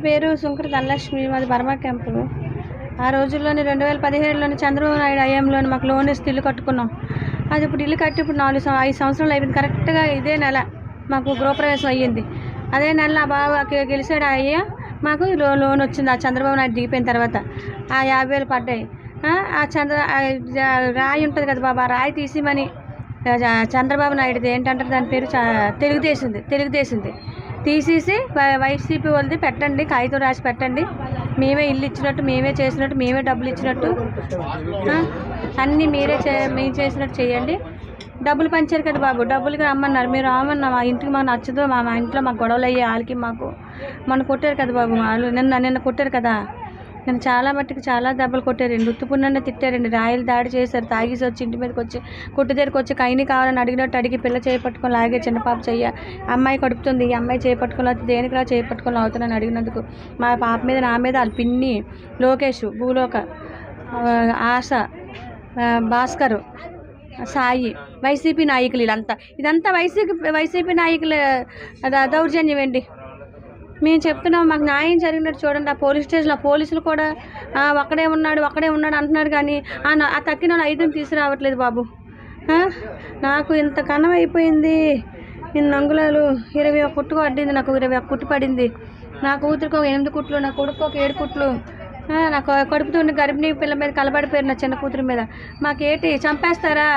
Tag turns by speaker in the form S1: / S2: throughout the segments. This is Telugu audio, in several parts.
S1: పేరు సుంకర ధనలక్ష్మి, మాది బర్మా క్యాంపు. ఆ రోజుల్లోని 2017లోని చంద్రబాబు నాయుడు హయాంలోని మాకు లోన్ ఇస్తే ఇల్లు కట్టుకున్నాం. అది ఇప్పుడు ఇల్లు కట్టి ఇప్పుడు 5 సంవత్సరాలు అయిపోయింది. కరెక్ట్గా ఇదే నెల మాకు గృహప్రవేశం అయ్యింది. అదే నెల నా బావ గెలిచాడు అయ్యా, మాకు లోన్ వచ్చింది. ఆ చంద్రబాబు నాయుడు దిగిపోయిన తర్వాత ఆ 50,000 పడ్డాయి. రాయి ఉంటుంది కదా బాబా, రాయి తీసిమని చంద్రబాబు నాయుడుది ఏంటంటారు దాని పేరు, తెలుగుదేశంది తీసేసి వైసీపీ వాళ్ళది పెట్టండి, కాగితం రాసి పెట్టండి, మేమే ఇల్లు ఇచ్చినట్టు, మేమే చేసినట్టు, మేమే డబ్బులు ఇచ్చినట్టు, అన్నీ మేము చేసినట్టు చేయండి. డబ్బులు పంచారు కదా బాబు, డబ్బులకి రమ్మన్నారు, మీరు రామన్నా మా ఇంటికి మాకు నచ్చదు, మా ఇంట్లో మాకు గొడవలు అయ్యాయి, వాళ్ళకి మాకు మొన్న కొట్టారు కదా బాబు, వాళ్ళు నిన్న కొట్టారు కదా, నేను చాలా మట్టుకు చాలా దెబ్బలు కొట్టారండి, ఉత్తుపున్ననే తిట్టారండి, రాయలు దాడి చేశారు, తాగేసి వచ్చి ఇంటి మీదకి వచ్చి కొట్టు దగ్గరికి వచ్చి కైని కావాలని అడిగినట్టు అడిగి పిల్ల చేపట్టుకొని లాగే, చిన్న పాప చెయ్య అమ్మాయి కడుపుతుంది, ఈ అమ్మాయి చేపట్టుకొని దేనికి రా చేపట్టుకొని అవుతానని అడిగినందుకు మా పాప మీద నా మీద వాళ్ళ పిన్ని, లోకేష్, భూలోక, ఆశ, భాస్కర్, సాయి, వైసీపీ నాయకులు ఇదంతా వైసీపీ నాయకుల దౌర్జన్యం అండి. మేము చెప్తున్నాం మాకు న్యాయం జరిగినట్టు చూడండి. ఆ పోలీస్ స్టేషన్లో పోలీసులు కూడా ఒక్కడే ఉన్నాడు అంటున్నారు, కానీ ఆ తక్కిన 5 తీసుకురావట్లేదు బాబు. నాకు ఇంత కన్నం అయిపోయింది, ఇన్ని అంగుళాలు 21 కుట్టు పడింది, నాకు 21 కుట్టు పడింది, నా కూతురికి ఒక 8 కుట్లు, నా కొడుకు ఒక 7 కుట్లు, నాకు కడుపుతుండి గర్భిణీ పిల్ల మీద కలబడిపోయారు నా చిన్న కూతురి మీద. మాకేంటి చంపేస్తారా?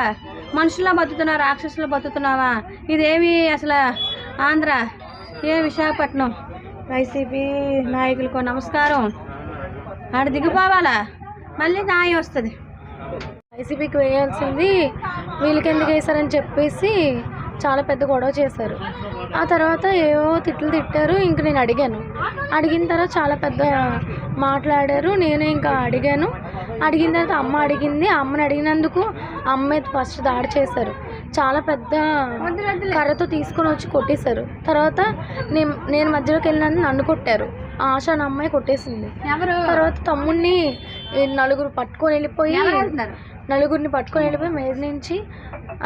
S1: మనుషుల్లో బతుకుతున్నావా, రాక్షసులో బతుకుతున్నావా? ఇదేమి అసలు ఆంధ్ర, ఏ విశాఖపట్నం? వైసీపీ నాయకులకు నమస్కారం, ఆడ దిగిపోవాలా, మళ్ళీ న్యాయం వస్తుంది.
S2: వైసీపీకి వేయాల్సింది వీళ్ళకి ఎందుకు వేశారని చెప్పేసి చాలా పెద్ద గొడవ చేశారు. ఆ తర్వాత ఏవో తిట్టారు. ఇంక నేను అడిగిన తర్వాత చాలా పెద్ద మాట్లాడారు. నేనే ఇంకా అడిగిన తర్వాత అమ్మ అడిగింది, అమ్మని అడిగినందుకు అమ్మ ఫస్ట్ దాడి చేశారు, చాలా పెద్ద కర్రతో తీసుకొని వచ్చి కొట్టేశారు. తర్వాత నేను మధ్యలోకి వెళ్ళినందుకు నన్ను కొట్టారు, ఆశ నా అమ్మాయి కొట్టేసింది. తర్వాత తమ్ముడిని నలుగురిని పట్టుకొని వెళ్ళిపోయి మీద నుంచి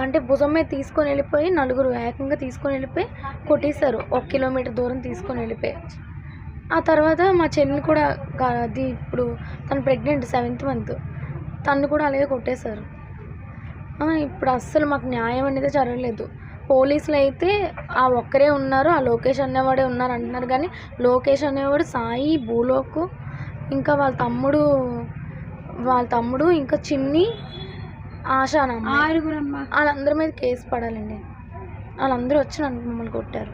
S2: అంటే భుజం మీద తీసుకొని వెళ్ళిపోయి నలుగురు ఏకంగా తీసుకొని వెళ్ళిపోయి కొట్టేశారు, 1 కిలోమీటర్ దూరం తీసుకొని వెళ్ళిపోయి. ఆ తర్వాత మా చెల్లిని కూడా, అది ఇప్పుడు తను ప్రెగ్నెంట్ 7th మంత్, తను కూడా అలాగే కొట్టేశారు. ఇప్పుడు అస్సలు మాకు న్యాయం అనేది జరగలేదు. పోలీసులు అయితే ఆ ఒక్కరే ఉన్నారు, ఆ లోకేష్ అనేవాడే ఉన్నారు అంటున్నారు, కానీ లోకేష్ అనేవాడు, సాయి, భూలోకు, ఇంకా వాళ్ళ తమ్ముడు ఇంకా చిన్ని, ఆశానమ్మ, వాళ్ళందరి మీద కేసు పడాలండి. వాళ్ళందరూ వచ్చి మమ్మల్ని కొట్టారు.